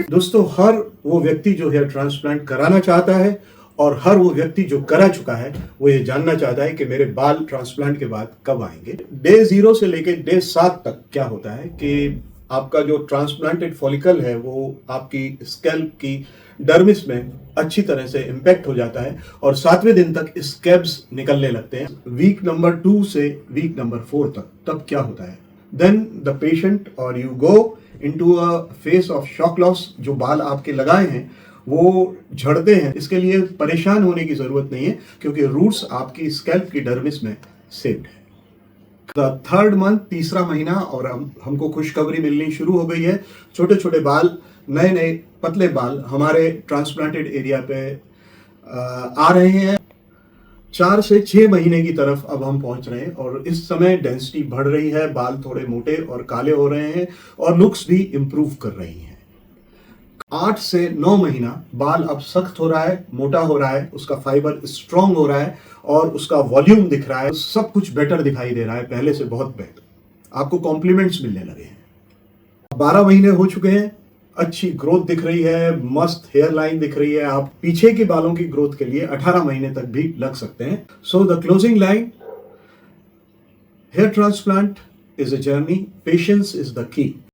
दोस्तों, हर वो व्यक्ति जो हेयर ट्रांसप्लांट कराना चाहता है और हर वो व्यक्ति जो करा चुका है वो ये जानना चाहता है कि मेरे बाल ट्रांसप्लांट के बाद कब आएंगे। डे 0 से लेके डे 7 तक क्या होता है कि आपका जो ट्रांसप्लांटेड फॉलिकल है वो आपकी स्कैल्प की डर्मिस में अच्छी तरह से इम्पैक्ट हो जाता है और 7वें दिन तक स्कैब्स निकलने लगते हैं। वीक नंबर 2 से वीक नंबर 4 तक तब क्या होता है, देन द पेशेंट और you go into a face of shock loss. जो बाल आपके लगाए हैं वो झड़ते हैं। इसके लिए परेशान होने की जरूरत नहीं है क्योंकि रूट्स आपकी स्कैल्प की डर्मिस में सेव्ड है। द थर्ड मंथ, तीसरा महीना, और हमको खुशखबरी मिलनी शुरू हो गई है। छोटे छोटे बाल, नए नए पतले बाल हमारे ट्रांसप्लांटेड एरिया पे आ रहे हैं। 4 से 6 महीने की तरफ अब हम पहुंच रहे हैं और इस समय डेंसिटी बढ़ रही है, बाल थोड़े मोटे और काले हो रहे हैं और लुक्स भी इम्प्रूव कर रही हैं। 8 से 9 महीना बाल अब सख्त हो रहा है, मोटा हो रहा है, उसका फाइबर स्ट्रांग हो रहा है और उसका वॉल्यूम दिख रहा है। सब कुछ बेटर दिखाई दे रहा है, पहले से बहुत बेहतर। आपको कॉम्प्लीमेंट्स मिलने लगे हैं। 12 महीने हो चुके हैं, अच्छी ग्रोथ दिख रही है, मस्त हेयर लाइन दिख रही है। आप पीछे के बालों की ग्रोथ के लिए 18 महीने तक भी लग सकते हैं। So the closing line, hair transplant is a journey, patience is the की।